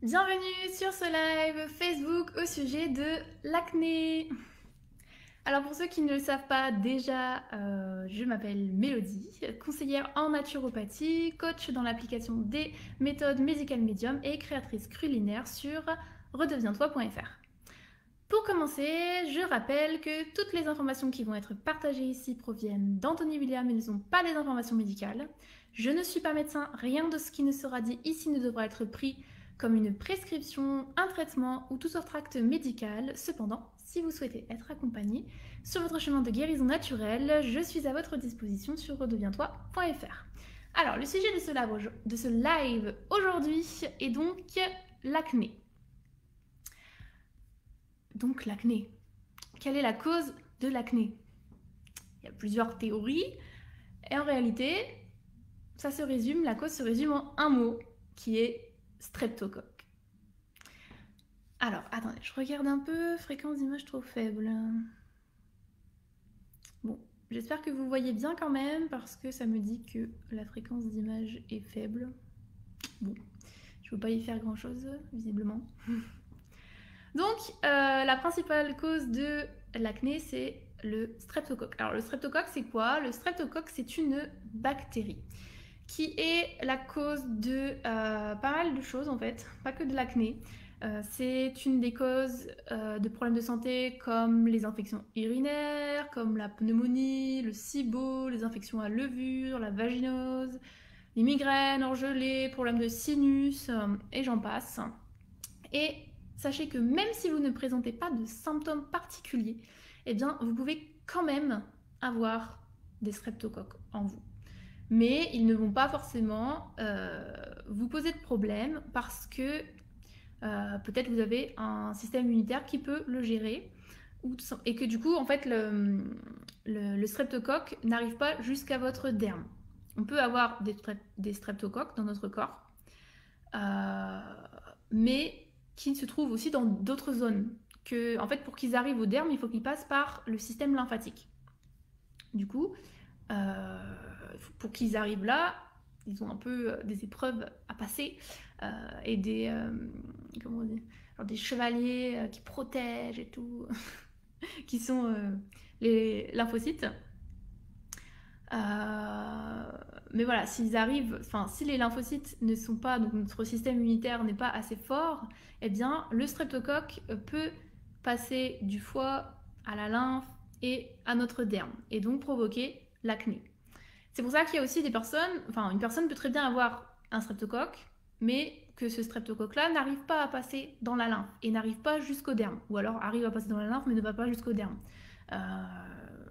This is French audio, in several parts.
Bienvenue sur ce live Facebook au sujet de l'acné. Alors pour ceux qui ne le savent pas déjà, je m'appelle Mélodie, conseillère en naturopathie, coach dans l'application des méthodes médicales médium et créatrice culinaire sur redeviens-toi.fr. Pour commencer, je rappelle que toutes les informations qui vont être partagées ici proviennent d'Anthony William et ne sont pas des informations médicales. Je ne suis pas médecin, rien de ce qui ne sera dit ici ne devra être pris comme une prescription, un traitement ou tout autre acte médical. Cependant, si vous souhaitez être accompagné sur votre chemin de guérison naturelle, je suis à votre disposition sur redeviens-toi.fr. Alors, le sujet de ce live aujourd'hui est donc l'acné. Donc l'acné. Quelle est la cause de l'acné? Il y a plusieurs théories et en réalité, la cause se résume en un mot qui est streptocoque. Alors, attendez, je regarde un peu, fréquence d'image trop faible. Bon, j'espère que vous voyez bien quand même parce que ça me dit que la fréquence d'image est faible. Bon, je ne peux pas y faire grand chose, visiblement. Donc, la principale cause de l'acné, c'est le streptocoque. Alors, le streptocoque, c'est quoi? Le streptocoque, c'est une bactérie qui est la cause de pas mal de choses, en fait, pas que de l'acné. C'est une des causes de problèmes de santé comme les infections urinaires, comme la pneumonie, le SIBO, les infections à levure, la vaginose, les migraines, engelées, problèmes de sinus, et j'en passe. Et sachez que même si vous ne présentez pas de symptômes particuliers, eh bien, vous pouvez quand même avoir des streptocoques en vous. Mais ils ne vont pas forcément vous poser de problème parce que peut-être vous avez un système immunitaire qui peut le gérer et que du coup, en fait, le streptocoque n'arrive pas jusqu'à votre derme. On peut avoir des streptocoques dans notre corps, mais qui se trouvent aussi dans d'autres zones. En fait, pour qu'ils arrivent au derme, il faut qu'ils passent par le système lymphatique. Du coup, pour qu'ils arrivent là, ils ont un peu des épreuves à passer et comment on dit, genre des chevaliers qui protègent et tout, qui sont les lymphocytes. Mais voilà, si les lymphocytes ne sont pas, donc notre système immunitaire n'est pas assez fort, eh bien le streptocoque peut passer du foie à la lymphe et à notre derme, et donc provoquer l'acné. C'est pour ça qu'il y a aussi des personnes, une personne peut très bien avoir un streptocoque, mais que ce streptocoque-là n'arrive pas à passer dans la lymphe et n'arrive pas jusqu'au derme, ou alors arrive à passer dans la lymphe mais ne va pas jusqu'au derme.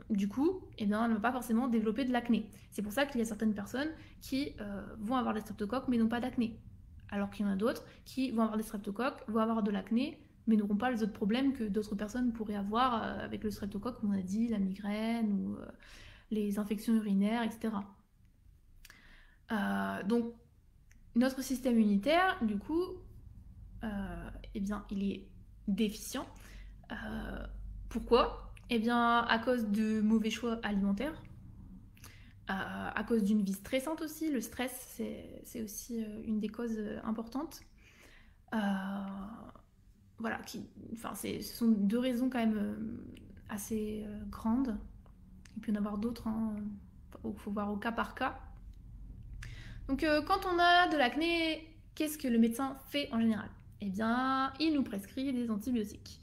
Du coup, eh bien, elle ne va pas forcément développer de l'acné. C'est pour ça qu'il y a certaines personnes qui vont avoir des streptocoques mais n'ont pas d'acné. Alors qu'il y en a d'autres qui vont avoir des streptocoques, vont avoir de l'acné, mais n'auront pas les autres problèmes que d'autres personnes pourraient avoir avec le streptocoque, comme on a dit, la migraine ou les infections urinaires, etc. Donc, notre système immunitaire, du coup, eh bien, il est déficient. Pourquoi? Eh bien, à cause de mauvais choix alimentaires, à cause d'une vie stressante aussi. Le stress, c'est aussi une des causes importantes. Voilà, ce sont deux raisons quand même assez grandes. Il peut y en avoir d'autres, hein, il faut voir au cas par cas. Donc quand on a de l'acné, qu'est-ce que le médecin fait en général? Eh bien, il nous prescrit des antibiotiques.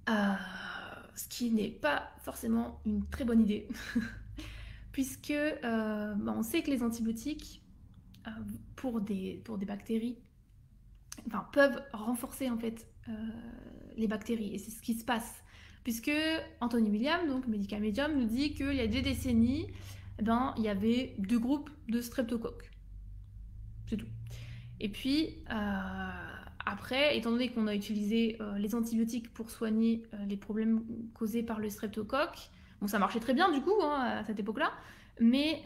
Ce qui n'est pas forcément une très bonne idée, puisque on sait que les antibiotiques, pour des bactéries, peuvent renforcer en fait les bactéries, et c'est ce qui se passe. Puisque Anthony William, donc Medical Medium, nous dit qu'il y a 2 décennies, il y avait 2 groupes de streptocoques. C'est tout. Et puis, après, étant donné qu'on a utilisé les antibiotiques pour soigner les problèmes causés par le streptocoque, bon, ça marchait très bien du coup à cette époque-là, mais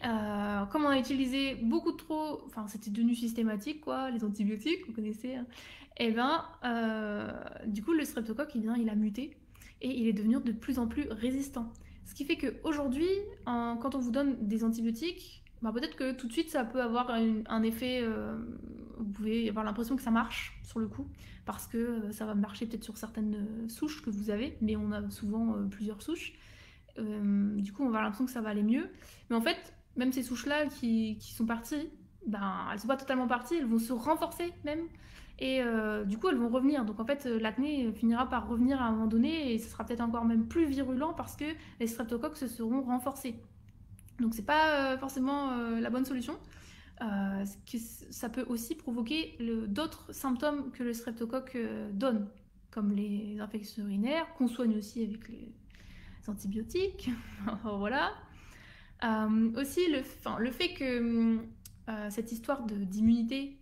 comme on a utilisé beaucoup trop, c'était devenu systématique quoi, les antibiotiques, vous connaissez, hein, et du coup le streptocoque, il a muté et il est devenu de plus en plus résistant. Ce qui fait qu'aujourd'hui, quand on vous donne des antibiotiques, peut-être que tout de suite ça peut avoir un effet vous pouvez avoir l'impression que ça marche sur le coup, parce que ça va marcher peut-être sur certaines souches que vous avez, mais on a souvent plusieurs souches. Du coup, on va avoir l'impression que ça va aller mieux. Mais en fait, même ces souches-là qui sont parties, ben, elles sont pas totalement parties, elles vont se renforcer même. Et du coup, elles vont revenir. Donc en fait, l'acné finira par revenir à un moment donné et ce sera peut-être encore même plus virulent parce que les streptocoques se seront renforcés. Donc c'est pas forcément la bonne solution. Ça peut aussi provoquer d'autres symptômes que le streptocoque donne, comme les infections urinaires, qu'on soigne aussi avec les antibiotiques. Voilà. Aussi, le fait que cette histoire d'immunité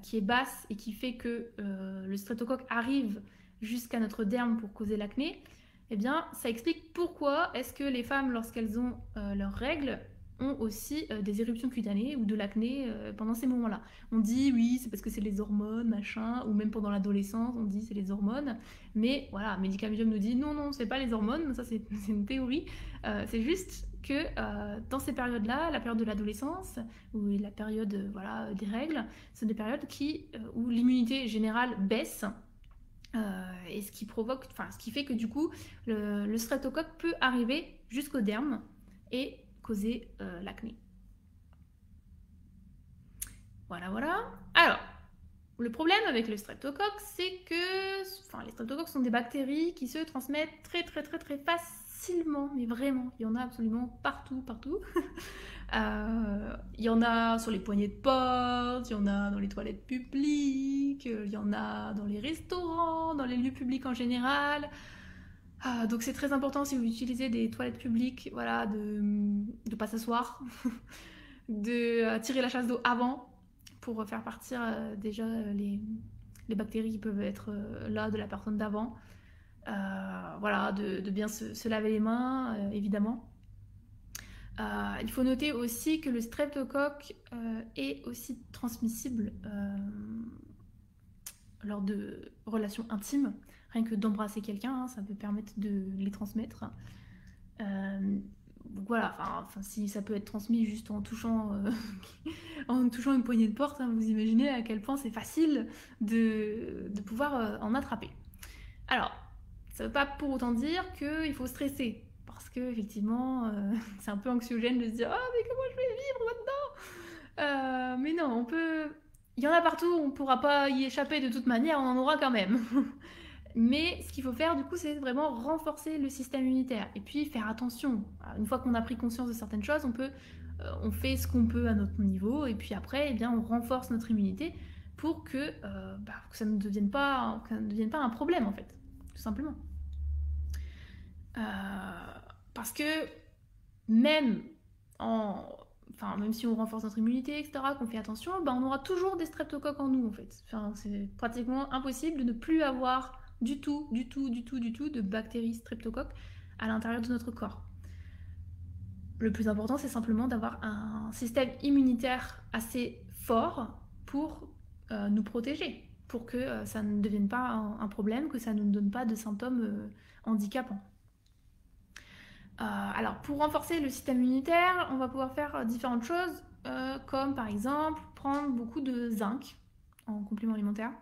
qui est basse et qui fait que le streptocoque arrive jusqu'à notre derme pour causer l'acné, eh bien, ça explique pourquoi est-ce que les femmes, lorsqu'elles ont leurs règles, ont aussi des éruptions cutanées ou de l'acné pendant ces moments-là. On dit oui, c'est parce que c'est les hormones, machin, ou même pendant l'adolescence, on dit c'est les hormones. Mais voilà, Medicamium nous dit non, non, c'est pas les hormones, ça c'est une théorie. C'est juste que dans ces périodes-là, la période de l'adolescence ou la période voilà, des règles, sont des périodes où l'immunité générale baisse. Et ce qui fait que du coup, le streptocoque peut arriver jusqu'au derme et causer l'acné. Voilà, voilà. Alors, le problème avec le streptocoque, c'est que les streptocoques sont des bactéries qui se transmettent très très très très facilement, mais vraiment, il y en a absolument partout, partout. Il y en a sur les poignées de porte, il y en a dans les toilettes publiques, il y en a dans les restaurants, dans les lieux publics en général. Donc c'est très important si vous utilisez des toilettes publiques, voilà, de ne pas s'asseoir, de tirer la chasse d'eau avant pour faire partir déjà les bactéries qui peuvent être là de la personne d'avant. Voilà, de bien se laver les mains, évidemment. Il faut noter aussi que le streptocoque est aussi transmissible lors de relations intimes. Rien que d'embrasser quelqu'un, ça peut permettre de les transmettre. Voilà, si ça peut être transmis juste en touchant, en touchant une poignée de porte, vous imaginez à quel point c'est facile de pouvoir en attraper. Alors, ça ne veut pas pour autant dire qu'il faut stresser, parce que effectivement, c'est un peu anxiogène de se dire « Ah, mais comment je vais vivre maintenant ?» Mais non, on peut... Il y en a partout, on ne pourra pas y échapper de toute manière, on en aura quand même. Mais ce qu'il faut faire, du coup, c'est vraiment renforcer le système immunitaire. Et puis, faire attention. Une fois qu'on a pris conscience de certaines choses, on fait ce qu'on peut à notre niveau. Et puis après, eh bien, on renforce notre immunité pour que ça ne devienne pas un problème, en fait. Tout simplement. Parce que même si on renforce notre immunité, etc., qu'on fait attention, on aura toujours des streptocoques en nous, en fait. C'est pratiquement impossible de ne plus avoir du tout de bactéries streptocoques à l'intérieur de notre corps. Le plus important, c'est simplement d'avoir un système immunitaire assez fort pour nous protéger, pour que ça ne devienne pas un problème, que ça ne nous donne pas de symptômes handicapants. Alors, pour renforcer le système immunitaire, on va pouvoir faire différentes choses, comme par exemple prendre beaucoup de zinc en complément alimentaire.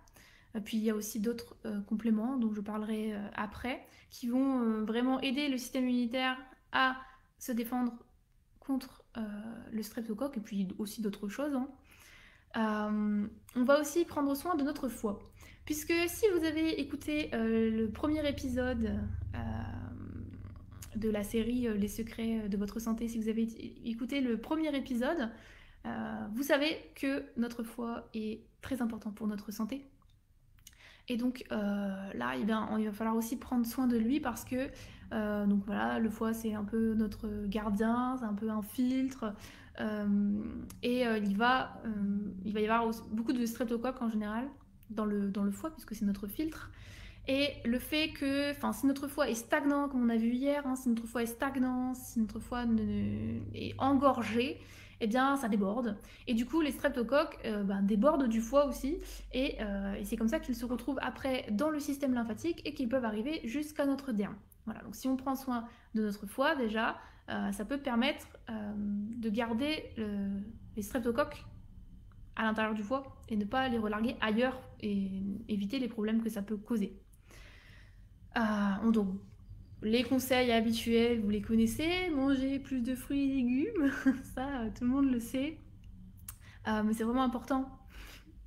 Puis il y a aussi d'autres compléments dont je parlerai après, qui vont vraiment aider le système immunitaire à se défendre contre le streptocoque et puis aussi d'autres choses. On va aussi prendre soin de notre foie. Puisque si vous avez écouté le premier épisode de la série Les secrets de votre santé, si vous avez écouté le premier épisode, vous savez que notre foie est très important pour notre santé. Et donc là, il va falloir aussi prendre soin de lui parce que donc voilà, le foie c'est un peu notre gardien, c'est un peu un filtre. Il va y avoir beaucoup de streptocoques en général dans le foie puisque c'est notre filtre. Et le fait que, si notre foie est stagnant, comme on a vu hier, si notre foie est stagnant, si notre foie est engorgé, eh bien ça déborde. Et du coup, les streptocoques débordent du foie aussi. Et c'est comme ça qu'ils se retrouvent après dans le système lymphatique et qu'ils peuvent arriver jusqu'à notre derme. Voilà, donc si on prend soin de notre foie déjà, ça peut permettre de garder les streptocoques à l'intérieur du foie et ne pas les relarguer ailleurs et éviter les problèmes que ça peut causer. Donc, les conseils habituels, vous les connaissez, manger plus de fruits et légumes, ça tout le monde le sait, mais c'est vraiment important.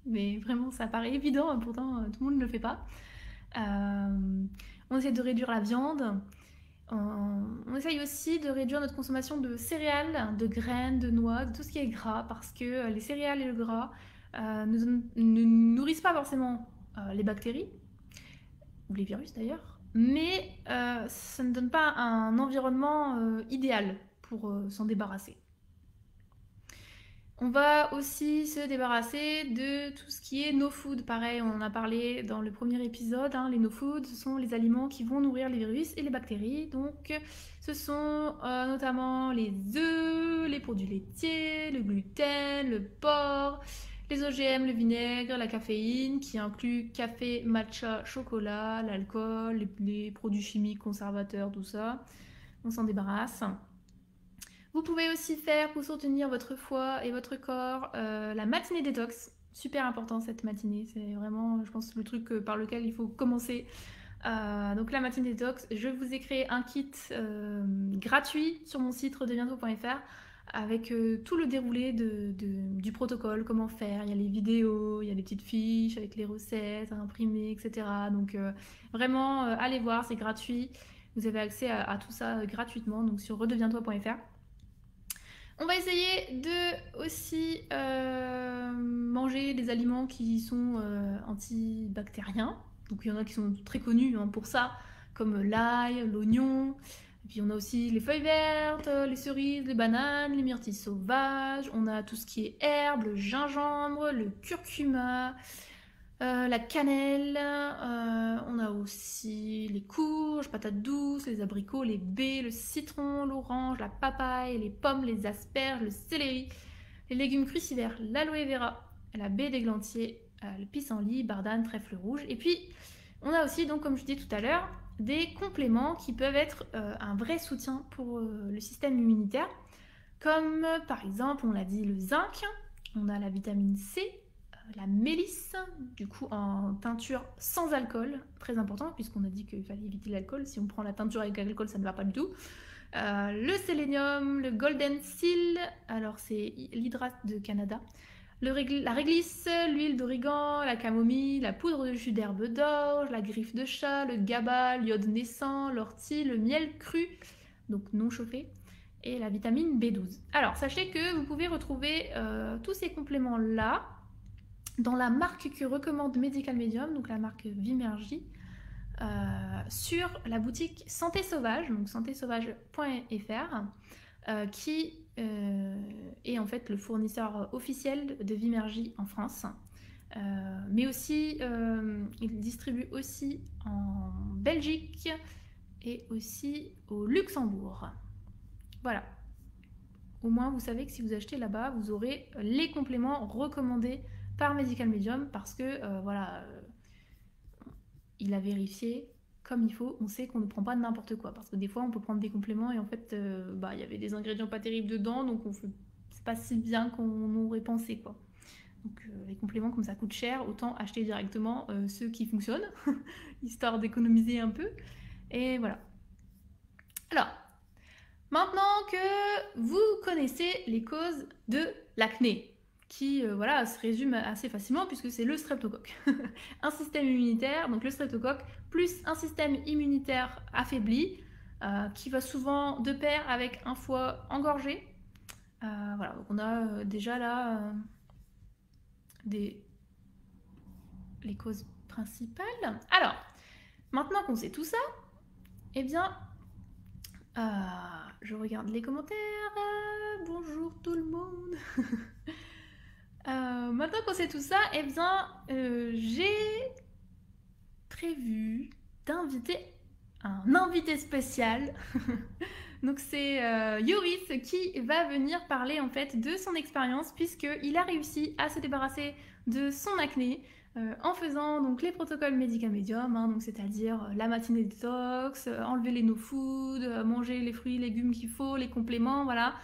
Mais vraiment, ça paraît évident, pourtant tout le monde ne le fait pas. On essaie de réduire la viande. On essaye aussi de réduire notre consommation de céréales, de graines, de noix, de tout ce qui est gras, parce que les céréales et le gras ne nourrissent pas forcément les bactéries, ou les virus d'ailleurs, mais ça ne donne pas un environnement idéal pour s'en débarrasser. On va aussi se débarrasser de tout ce qui est no food. Pareil, on en a parlé dans le premier épisode. Les no food, ce sont les aliments qui vont nourrir les virus et les bactéries. Donc, ce sont notamment les œufs, les produits laitiers, le gluten, le porc, les OGM, le vinaigre, la caféine, qui inclut café, matcha, chocolat, l'alcool, les produits chimiques, conservateurs, tout ça. On s'en débarrasse. Vous pouvez aussi faire, pour soutenir votre foie et votre corps, la matinée détox. Super important cette matinée, c'est vraiment, je pense, le truc par lequel il faut commencer. Donc la matinée détox, je vous ai créé un kit gratuit sur mon site redeviens-toi.fr avec tout le déroulé du protocole, comment faire. Il y a les vidéos, il y a des petites fiches avec les recettes à imprimer, etc. Donc vraiment, allez voir, c'est gratuit. Vous avez accès à tout ça gratuitement, donc sur redeviens-toi.fr. On va essayer de aussi manger des aliments qui sont antibactériens. Donc il y en a qui sont très connus pour ça, comme l'ail, l'oignon. Et puis on a aussi les feuilles vertes, les cerises, les bananes, les myrtilles sauvages. On a tout ce qui est herbes, le gingembre, le curcuma, la cannelle. On a aussi les courges, patates douces, les abricots, les baies, le citron, l'orange, la papaye, les pommes, les asperges, le céleri, les légumes crucifères, l'aloe vera, la baie d'églantier, le pissenlit, bardane, trèfle rouge. Et puis on a aussi, donc comme je disais tout à l'heure, des compléments qui peuvent être un vrai soutien pour le système immunitaire, comme par exemple, on l'a dit, le zinc, on a la vitamine C, la mélisse, du coup en teinture sans alcool, très important puisqu'on a dit qu'il fallait éviter l'alcool. Si on prend la teinture avec l'alcool, ça ne va pas du tout. Le sélénium, le golden seal, alors c'est l'hydrate de Canada, la réglisse, l'huile d'origan, la camomille, la poudre de jus d'herbe d'orge, la griffe de chat, le GABA, l'iode naissant, l'ortie, le miel cru, donc non chauffé, et la vitamine B12. Alors sachez que vous pouvez retrouver tous ces compléments-là dans la marque que recommande Medical Medium, donc la marque Vimergy, sur la boutique Santé Sauvage, donc santésauvage.fr, qui est en fait le fournisseur officiel de Vimergy en France. Mais aussi, il distribue aussi en Belgique et aussi au Luxembourg. Voilà. Au moins, vous savez que si vous achetez là-bas, vous aurez les compléments recommandés par Medical Medium parce que voilà, il a vérifié comme il faut. On sait qu'on ne prend pas n'importe quoi parce que des fois on peut prendre des compléments et en fait il y avait des ingrédients pas terribles dedans, donc c'est pas si bien qu'on aurait pensé quoi. Donc les compléments, comme ça coûte cher, autant acheter directement ceux qui fonctionnent histoire d'économiser un peu. Et voilà. Alors maintenant que vous connaissez les causes de l'acné, qui voilà, se résume assez facilement puisque c'est le streptocoque. Un système immunitaire, donc le streptocoque, plus un système immunitaire affaibli, qui va souvent de pair avec un foie engorgé. Voilà, donc on a déjà là les causes principales. Alors, maintenant qu'on sait tout ça, eh bien, je regarde les commentaires. Bonjour tout le monde. Maintenant qu'on sait tout ça, eh bien, j'ai prévu d'inviter un invité spécial. Donc c'est Yoris qui va venir parler en fait de son expérience puisqu'il a réussi à se débarrasser de son acné en faisant donc les protocoles Medical Medium, donc c'est-à-dire la matinée détox, enlever les no-food, manger les fruits, légumes qu'il faut, les compléments, voilà.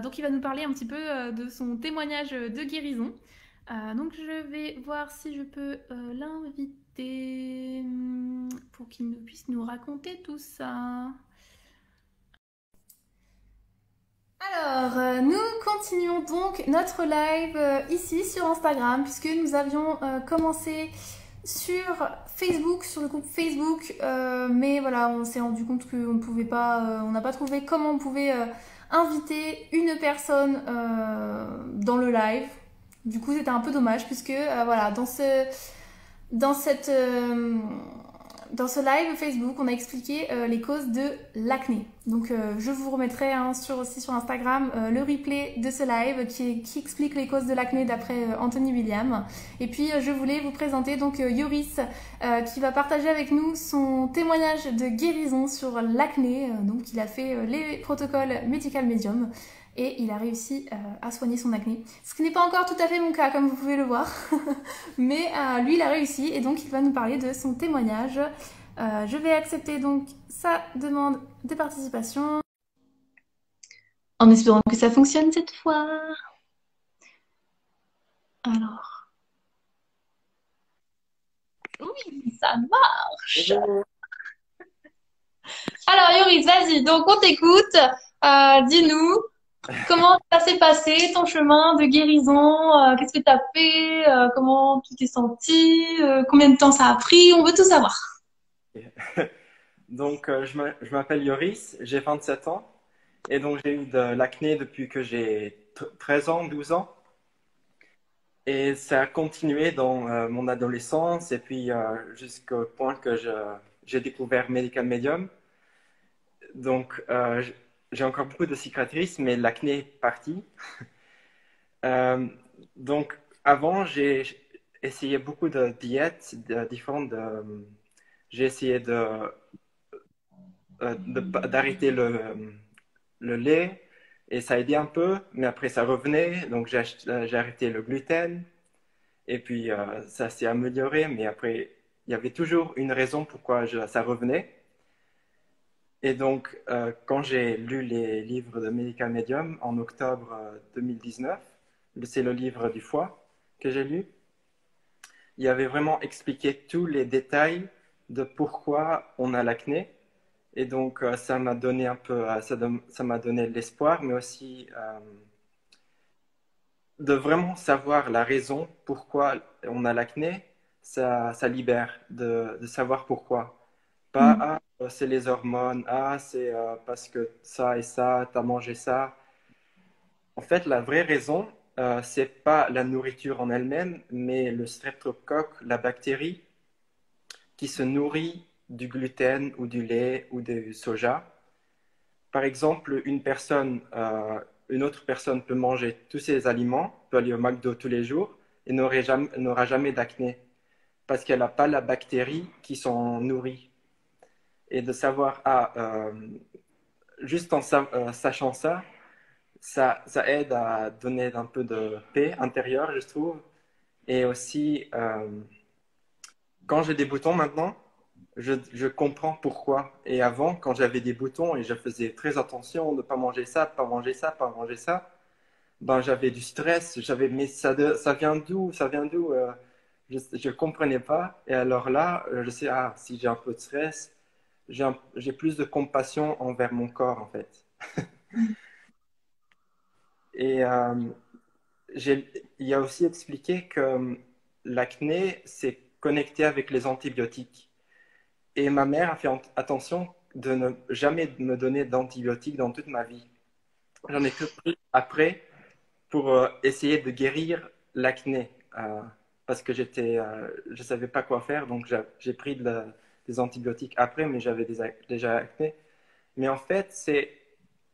Donc il va nous parler un petit peu de son témoignage de guérison. Donc je vais voir si je peux l'inviter pour qu'il puisse nous raconter tout ça. Alors, nous continuons donc notre live ici sur Instagram puisque nous avions commencé sur Facebook, sur le groupe Facebook, mais voilà, on s'est rendu compte qu'on ne pouvait pas, on n'a pas trouvé comment on pouvait inviter une personne dans le live. Du coup, c'était un peu dommage puisque voilà, dans cette dans ce live Facebook, on a expliqué les causes de l'acné. Donc je vous remettrai aussi sur Instagram le replay de ce live qui explique les causes de l'acné d'après Anthony William. Et puis je voulais vous présenter donc Yoris qui va partager avec nous son témoignage de guérison sur l'acné. Donc il a fait les protocoles Medical Medium et il a réussi à soigner son acné. Ce qui n'est pas encore tout à fait mon cas, comme vous pouvez le voir. Mais lui, il a réussi et donc il va nous parler de son témoignage. Je vais accepter donc sa demande de participation. En espérant que ça fonctionne cette fois. Alors. Oui, ça marche. Alors Yoris, vas-y, donc on t'écoute. Dis-nous. Comment ça s'est passé, ton chemin de guérison? Qu'est-ce que tu as fait? Comment tu t'es senti? Combien de temps ça a pris? On veut tout savoir. Donc, je m'appelle Yoris, j'ai 27 ans et donc j'ai eu de l'acné depuis que j'ai 13 ans, 12 ans. Et ça a continué dans mon adolescence et puis jusqu'au point que j'ai découvert Medical Medium. Donc, j'ai encore beaucoup de cicatrices, mais l'acné est parti. Euh, donc, avant, j'ai essayé beaucoup de diètes différentes. J'ai essayé d'arrêter le lait et ça aidait un peu, mais après ça revenait. Donc, j'ai arrêté le gluten et puis ça s'est amélioré, mais après, il y avait toujours une raison pourquoi ça revenait. Et donc, quand j'ai lu les livres de Medical Medium en octobre 2019, c'est le livre du foie que j'ai lu, il y avait vraiment expliqué tous les détails de pourquoi on a l'acné. Et donc, ça m'a donné un peu, ça m'a donné de l'espoir, mais aussi de vraiment savoir la raison pourquoi on a l'acné, ça libère de savoir pourquoi. Pas, ah, c'est les hormones, ah, c'est parce que ça et ça, t'as mangé ça. En fait, la vraie raison, c'est pas la nourriture en elle-même, mais le streptocoque, la bactérie qui se nourrit du gluten ou du lait ou du soja. Par exemple, une autre personne peut manger tous ces aliments, peut aller au McDo tous les jours et n'aura jamais d'acné parce qu'elle n'a pas la bactérie qui s'en nourrit. Et de savoir, juste en sachant ça aide à donner un peu de paix intérieure, je trouve. Et aussi, quand j'ai des boutons maintenant, je comprends pourquoi. Et avant, quand j'avais des boutons et je faisais très attention de ne pas manger ça, pas manger ça, pas manger ça, ben j'avais du stress. Mais ça vient d'où? Ça vient d'où? Je ne comprenais pas. Et alors là, je sais, si j'ai un peu de stress, j'ai plus de compassion envers mon corps, en fait. Et il y a aussi expliqué que l'acné, c'est connecté avec les antibiotiques. Et ma mère a fait attention de ne jamais me donner d'antibiotiques dans toute ma vie. J'en ai que pris après pour essayer de guérir l'acné. Parce que je ne savais pas quoi faire, donc j'ai pris des antibiotiques après, mais j'avais déjà acné. Mais en fait, c'est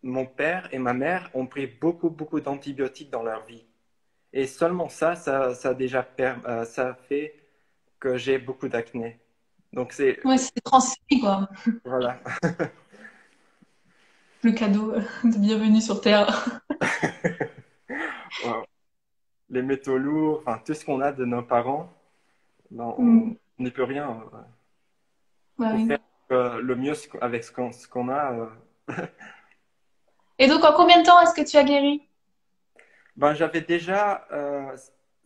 mon père et ma mère ont pris beaucoup, beaucoup d'antibiotiques dans leur vie. Et seulement ça fait que j'ai beaucoup d'acné. Donc Ouais, c'est transmis, quoi. voilà. Le cadeau de bienvenue sur Terre. Wow. Les métaux lourds, enfin tout ce qu'on a de nos parents, ben, on Mm. n'y peut rien. Bah Faut oui. faire le mieux avec ce qu'on a. Et donc, en combien de temps est-ce que tu as guéri? Ben, j'avais déjà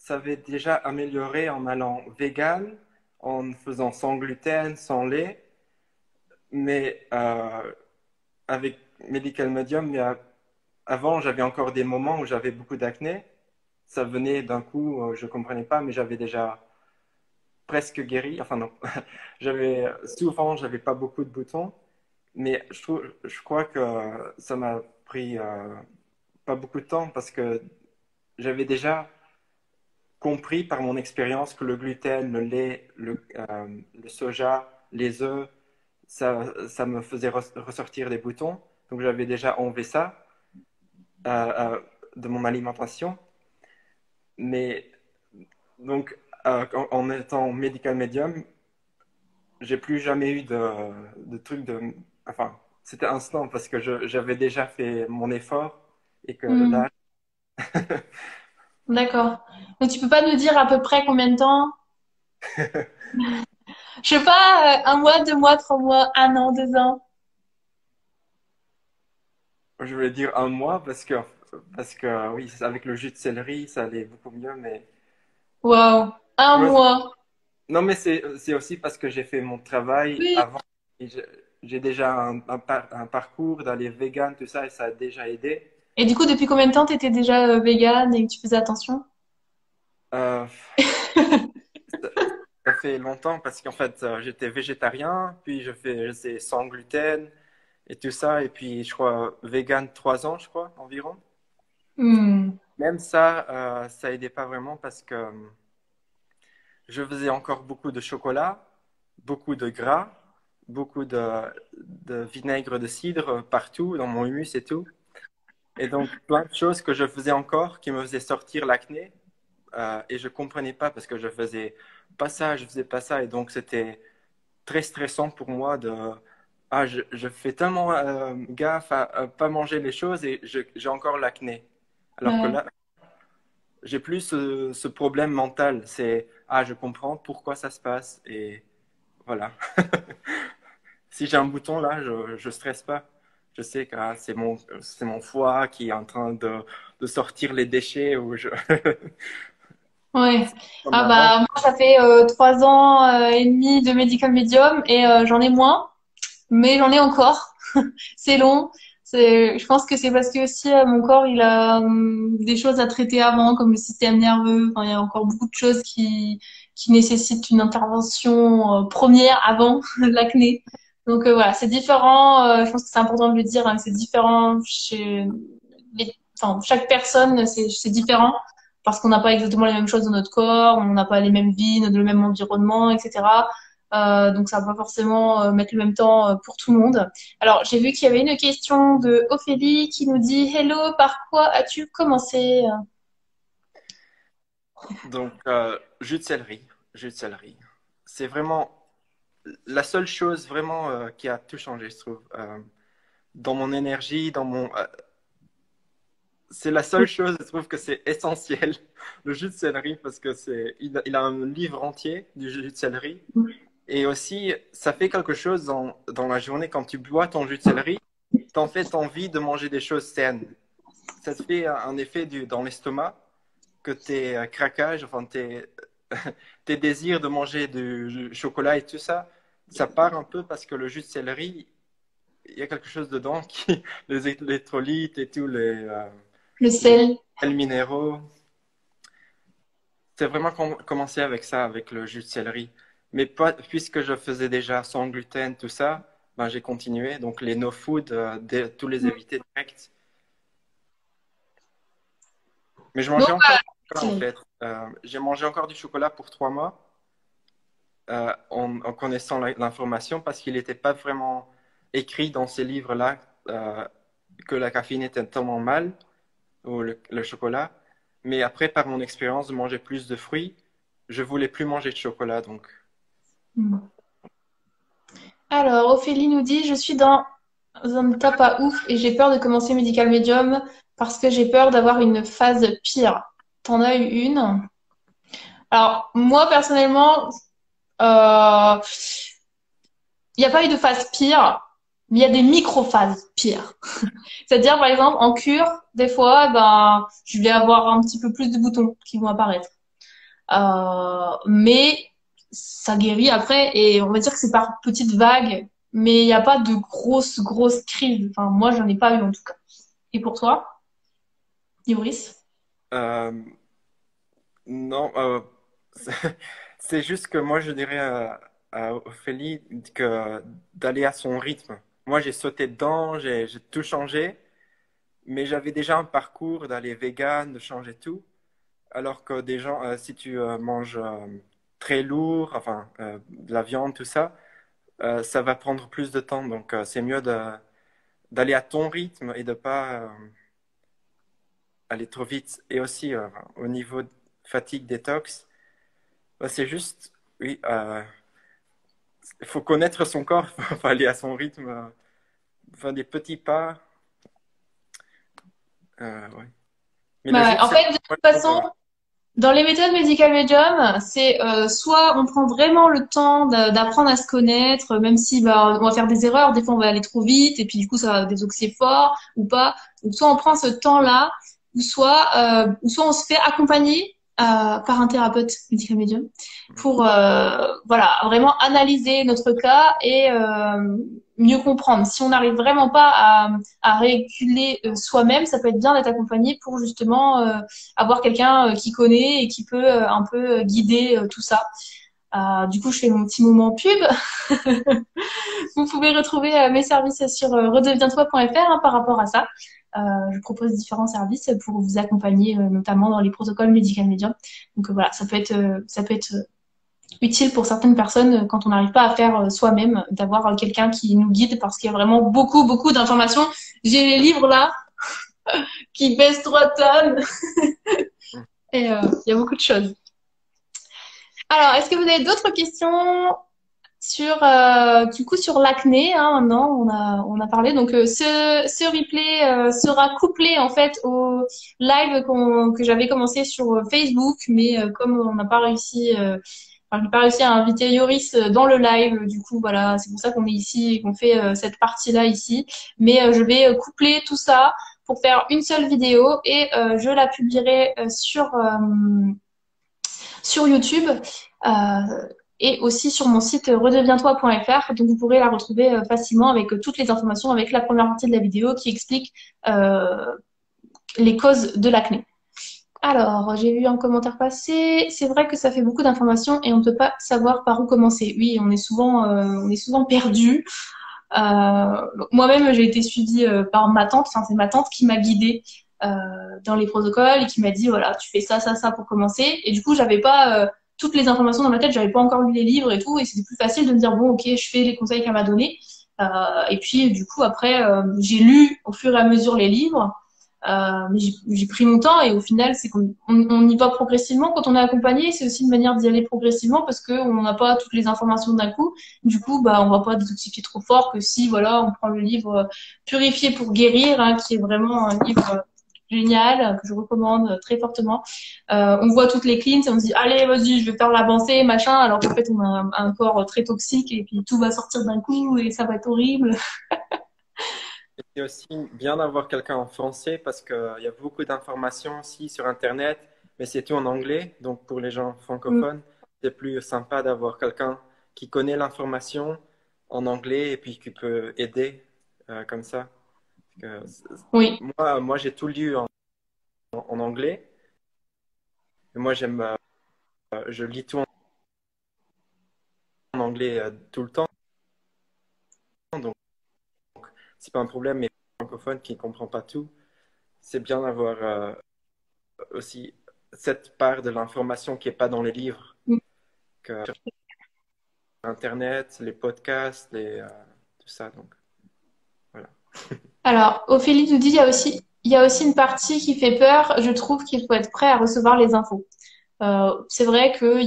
s'avait déjà amélioré en allant vegan, en faisant sans gluten, sans lait, mais avec Medical Medium, avant, j'avais encore des moments où j'avais beaucoup d'acné. Ça venait d'un coup, je ne comprenais pas, mais j'avais déjà presque guéri. Enfin non, j'avais pas beaucoup de boutons, mais je crois que ça m'a pris pas beaucoup de temps parce que j'avais déjà compris par mon expérience que le gluten, le lait, le soja, les œufs, ça me faisait ressortir des boutons. Donc j'avais déjà enlevé ça de mon alimentation. Mais donc en étant médical médium, j'ai plus jamais eu de trucs de... Enfin, c'était instant parce que j'avais déjà fait mon effort et que Hmm, là, d'accord. Mais tu peux pas nous dire à peu près combien de temps? Je sais pas, 1 mois, 2 mois, 3 mois, 1 an, 2 ans. je voulais dire un mois parce que oui, avec le jus de céleri, ça allait beaucoup mieux. Mais Waouh, un ouais, mois. non, mais c'est aussi parce que j'ai fait mon travail Oui. avant. Et j'ai déjà un parcours d'aller vegan, tout ça, et ça a déjà aidé. Et du coup, depuis combien de temps t'étais déjà végane et que tu faisais attention? Euh, ça, ça fait longtemps parce qu'en fait, j'étais végétarien, puis je faisais sans gluten et tout ça, et puis je crois vegan 3 ans, je crois, environ. Hmm. Même ça, ça aidait pas vraiment parce que je faisais encore beaucoup de chocolat, beaucoup de gras, beaucoup de vinaigre de cidre partout, dans mon humus et tout. Et donc, plein de choses que je faisais encore qui me faisaient sortir l'acné. Et je comprenais pas parce que je faisais pas ça, je faisais pas ça. Et donc, c'était très stressant pour moi je fais tellement gaffe à pas manger les choses et j'ai encore l'acné. Alors que Ouais. là, j'ai plus ce problème mental. Je comprends pourquoi ça se passe et voilà. Si j'ai un bouton là, je stresse pas. Je sais que c'est mon foie qui est en train de sortir les déchets ou Ouais. comme Ah avant. bah moi ça fait 3 ans et demi de Medical Medium et j'en ai moins, mais j'en ai encore. C'est long. Je pense que c'est parce que aussi mon corps il a des choses à traiter avant, comme le système nerveux. Enfin, il y a encore beaucoup de choses qui nécessitent une intervention première avant l'acné. Donc voilà, c'est différent. Je pense que c'est important de le dire, hein, c'est différent chez enfin, chaque personne, c'est différent parce qu'on n'a pas exactement les mêmes choses dans notre corps, on n'a pas les mêmes vies, le même environnement, etc. Donc ça va pas forcément mettre le même temps pour tout le monde. Alors j'ai vu qu'il y avait une question de Ophélie qui nous dit Hello, par quoi as-tu commencé? Donc, jus de céleri, jus de céleri. C'est vraiment la seule chose vraiment qui a tout changé, je trouve. Dans mon énergie, c'est la seule chose, je trouve que c'est essentiel, le jus de céleri, parce que il a un livre entier du jus de céleri. Et aussi, ça fait quelque chose dans la journée quand tu bois ton jus de céleri, t'en fais envie de manger des choses saines. Ça te fait un effet dans l'estomac que tes craquages, enfin tes désirs de manger du chocolat et tout ça, ça part un peu parce que le jus de céleri, il y a quelque chose dedans les électrolytes et tous Le les sel. sels minéraux. C'est vraiment commencé avec ça, avec le jus de céleri. Mais puisque je faisais déjà sans gluten, tout ça, ben, j'ai continué. Donc les no food, tous les éviter direct. Mais je Donc mangeais encore du chocolat en voilà. fait. J'ai mangé encore du chocolat pour 3 mois en connaissant l'information parce qu'il n'était pas vraiment écrit dans ces livres-là que la caféine était tellement mal ou le chocolat. Mais après, par mon expérience de manger plus de fruits, je voulais plus manger de chocolat. Donc, Alors, Ophélie nous dit, je suis dans un état pas ouf et j'ai peur de commencer Medical Medium parce que j'ai peur d'avoir une phase pire. T'en as eu une? Alors, moi, personnellement, euh, il n'y a pas eu de phase pire, mais il y a des micro-phases pires. C'est-à-dire, par exemple, en cure, des fois, ben, je vais avoir un petit peu plus de boutons qui vont apparaître. Mais ça guérit après et on va dire que c'est par petites vagues, mais il n'y a pas de grosses crises. Enfin, moi, j'en ai pas eu en tout cas. Et pour toi, Ioris? Euh, non, c'est c'est juste que moi, je dirais à Ophélie que d'aller à son rythme. Moi, j'ai sauté dedans, j'ai tout changé, mais j'avais déjà un parcours d'aller vegan, de changer tout. Alors que des gens, si tu manges très lourd, enfin, de la viande, tout ça, ça va prendre plus de temps. Donc, c'est mieux d'aller à ton rythme et de pas aller trop vite. Et aussi, au niveau de fatigue détox, bah, c'est juste, oui, il faut connaître son corps, il faut aller à son rythme, faire des petits pas. Ouais. Mais Bah le ouais. jour, En c'est fait, de moi, toute je trouve, façon, dans les méthodes médicales médium, c'est soit on prend vraiment le temps d'apprendre à se connaître, même si bah, on va faire des erreurs, des fois on va aller trop vite et puis du coup ça va désoxyer fort ou pas. Donc soit on prend ce temps-là, ou soit on se fait accompagner par un thérapeute médical médium pour voilà vraiment analyser notre cas et mieux comprendre. Si on n'arrive vraiment pas à réguler soi-même, ça peut être bien d'être accompagné pour justement avoir quelqu'un qui connaît et qui peut un peu guider tout ça. Du coup, je fais mon petit moment pub. Vous pouvez retrouver mes services sur redeviens-toi.fr par rapport à ça. Je propose différents services pour vous accompagner, notamment dans les protocoles médical médium. Donc voilà, ça peut être utile pour certaines personnes quand on n'arrive pas à faire soi-même, d'avoir quelqu'un qui nous guide parce qu'il y a vraiment beaucoup d'informations. J'ai les livres là qui pèsent 3 tonnes et il y a beaucoup de choses. Alors, est-ce que vous avez d'autres questions sur du coup sur l'acné, hein, maintenant on a parlé. Donc ce replay sera couplé en fait au live que j'avais commencé sur Facebook, mais comme on n'a pas réussi, enfin, j'ai pas réussi à inviter Yoris dans le live, du coup voilà, c'est pour ça qu'on est ici et qu'on fait cette partie-là ici. Mais je vais coupler tout ça pour faire une seule vidéo et je la publierai sur YouTube et aussi sur mon site redeviens-toi.fr. Donc vous pourrez la retrouver facilement avec toutes les informations, avec la première partie de la vidéo qui explique les causes de l'acné. Alors, j'ai vu un commentaire passer. C'est vrai que ça fait beaucoup d'informations et on ne peut pas savoir par où commencer. Oui, on est souvent perdu. Moi-même, j'ai été suivie par ma tante. Enfin, c'est ma tante qui m'a guidée dans les protocoles et qui m'a dit voilà, tu fais ça pour commencer. Et du coup, j'avais pas toutes les informations dans ma tête. J'avais pas encore lu les livres et tout, et c'était plus facile de me dire bon, ok, je fais les conseils qu'elle m'a donnés. Et puis, du coup, après, j'ai lu au fur et à mesure les livres. Mais j'ai pris mon temps et au final, c'est qu'on y va progressivement. Quand on est accompagné, c'est aussi une manière d'y aller progressivement parce qu'on n'a pas toutes les informations d'un coup. Du coup, bah, on va pas détoxifier trop fort que si, voilà, on prend le livre Purifier pour guérir, hein, qui est vraiment un livre génial que je recommande très fortement. On voit toutes les cleans et on se dit, allez, vas-y, je vais faire l'avancée, machin, alors qu'en fait, on a un corps très toxique et puis tout va sortir d'un coup et ça va être horrible. c'est aussi bien d'avoir quelqu'un en français parce qu'il y a beaucoup d'informations aussi sur Internet, mais c'est tout en anglais. Donc pour les gens francophones, c'est plus sympa d'avoir quelqu'un qui connaît l'information en anglais et puis qui peut aider comme ça. Parce que Oui. moi j'ai tout lu en anglais. Et moi, je lis tout en anglais tout le temps. Donc, c'est pas un problème. Mais pour un francophone qui ne comprend pas tout, c'est bien d'avoir aussi cette part de l'information qui n'est pas dans les livres, que sur Internet, les podcasts, tout ça. Donc, voilà. Alors, Ophélie nous dit, il y a aussi une partie qui fait peur. Je trouve qu'il faut être prêt à recevoir les infos. C'est vrai que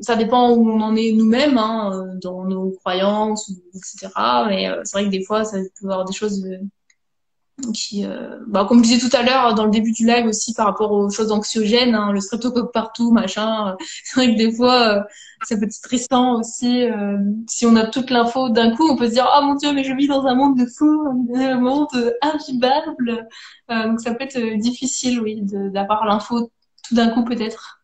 ça dépend où on en est nous-mêmes, hein, dans nos croyances, etc. Mais c'est vrai que des fois, ça peut y avoir des choses bah, comme je disais tout à l'heure dans le début du live aussi par rapport aux choses anxiogènes, hein, le streptocoque partout, machin. C'est vrai que des fois, ça peut être stressant aussi. Si on a toute l'info d'un coup, on peut se dire, oh mon Dieu, mais je vis dans un monde de fous, un monde invivable. Donc ça peut être difficile, oui, d'avoir l'info tout d'un coup peut-être.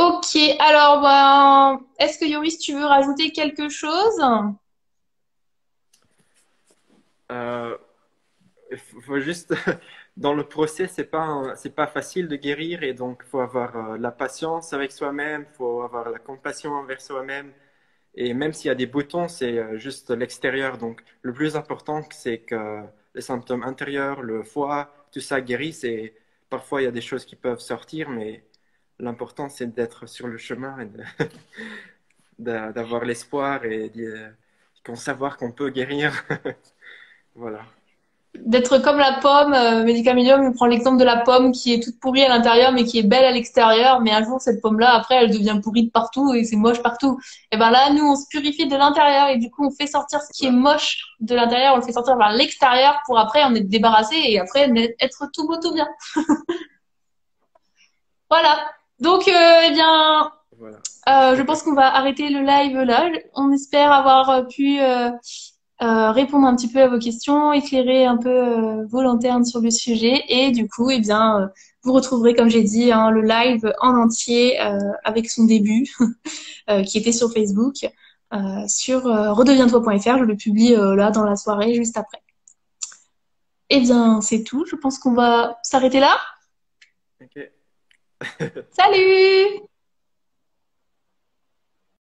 Ok, alors ben, est-ce que Yoris, tu veux rajouter quelque chose? Euh, il faut juste, dans le procès, c'est pas facile de guérir et donc il faut avoir la patience avec soi-même, il faut avoir la compassion envers soi-même. Et même s'il y a des boutons, c'est juste l'extérieur. Donc le plus important, c'est que les symptômes intérieurs, le foie, tout ça guérisse et parfois il y a des choses qui peuvent sortir, mais l'important c'est d'être sur le chemin et d'avoir l'espoir et qu'on savoir qu'on peut guérir. Voilà. D'être comme la pomme, Medicamedium, on prend l'exemple de la pomme qui est toute pourrie à l'intérieur mais qui est belle à l'extérieur, mais un jour cette pomme-là, après, elle devient pourrie de partout et c'est moche partout. Et ben là, nous, on se purifie de l'intérieur et du coup, on fait sortir ce qui est Ouais. moche de l'intérieur, on le fait sortir vers l'extérieur pour après en être débarrassé et après être tout beau, tout bien. Voilà. Donc, eh bien, Voilà. je pense qu'on va arrêter le live là. On espère avoir pu répondre un petit peu à vos questions, éclairer un peu vos lanternes sur le sujet. Et du coup, eh bien, vous retrouverez, comme j'ai dit, hein, le live en entier avec son début qui était sur Facebook, sur redeviens-toi.fr. Je le publie là dans la soirée, juste après. Eh bien, c'est tout. Je pense qu'on va s'arrêter là. Ok. Salut!